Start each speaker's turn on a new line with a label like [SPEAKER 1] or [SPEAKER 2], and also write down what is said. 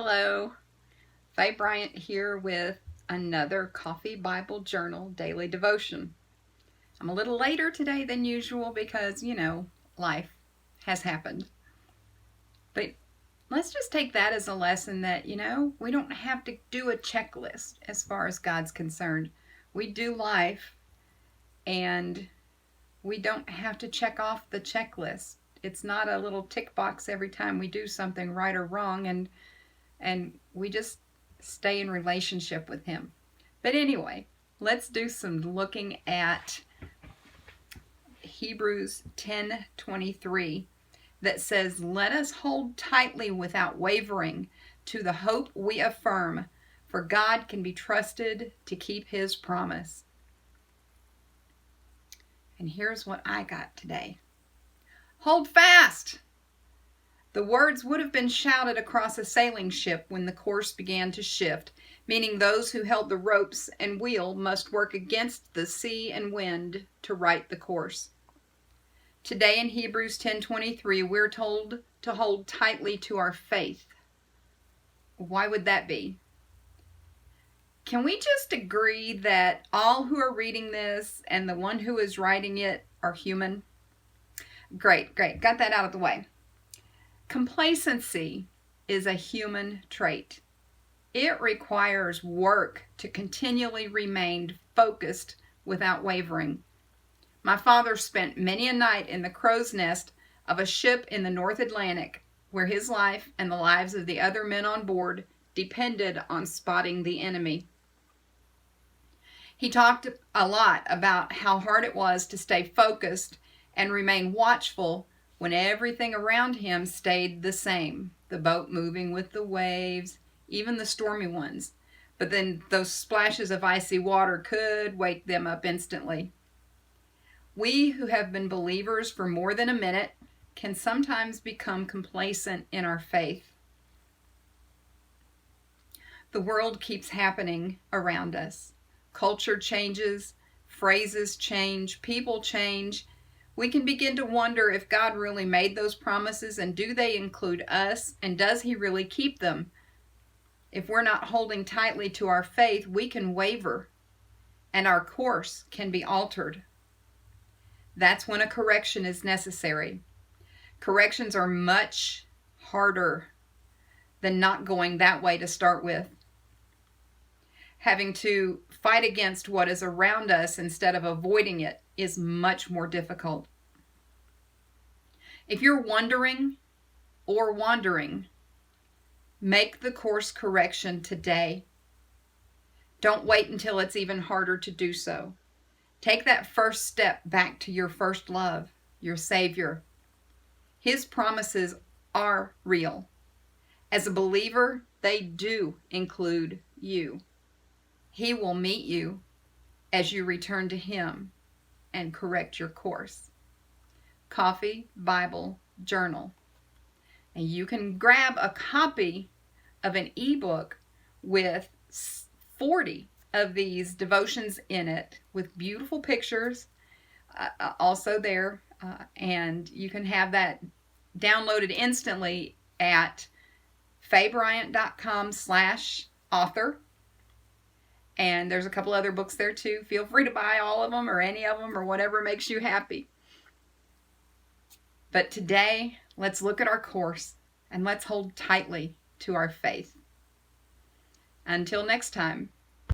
[SPEAKER 1] Hello, Faye Bryant here with another Coffee Bible Journal daily devotion. I'm a little later today than usual because, life has happened. But let's just take that as a lesson that, we don't have to do a checklist as far as God's concerned. We do life and we don't have to check off the checklist. It's not a little tick box every time we do something right or wrong, and we just stay in relationship with Him. But anyway, let's do some looking at Hebrews 10:23 that says, "Let us hold tightly without wavering to the hope we affirm, for God can be trusted to keep His promise." And here's what I got today. Hold fast! The words would have been shouted across a sailing ship when the course began to shift, meaning those who held the ropes and wheel must work against the sea and wind to right the course. Today in Hebrews 10:23, we're told to hold tightly to our faith. Why would that be? Can we just agree that all who are reading this and the one who is writing it are human? Great. Got that out of the way. Complacency is a human trait. It requires work to continually remain focused without wavering. My father spent many a night in the crow's nest of a ship in the North Atlantic, where his life and the lives of the other men on board depended on spotting the enemy. He talked a lot about how hard it was to stay focused and remain watchful when everything around him stayed the same, the boat moving with the waves, even the stormy ones. But then those splashes of icy water could wake them up instantly. We who have been believers for more than a minute can sometimes become complacent in our faith. The world keeps happening around us. Culture changes, phrases change, people change. We can begin to wonder if God really made those promises, and do they include us, and does He really keep them? If we're not holding tightly to our faith, we can waver, and our course can be altered. That's when a correction is necessary. Corrections are much harder than not going that way to start with. Having to fight against what is around us instead of avoiding it is much more difficult. If you're wondering or wandering, make the course correction today. Don't wait until it's even harder to do so. Take that first step back to your first love, your Savior. His promises are real. As a believer, they do include you. He will meet you as you return to Him and correct your course. Coffee Bible Journal. And you can grab a copy of an ebook with 40 of these devotions in it with beautiful pictures also there. And you can have that downloaded instantly at faybryant.com/author. And there's a couple other books there too. Feel free to buy all of them or any of them or whatever makes you happy. But today, let's look at our course and let's hold tightly to our faith. Until next time.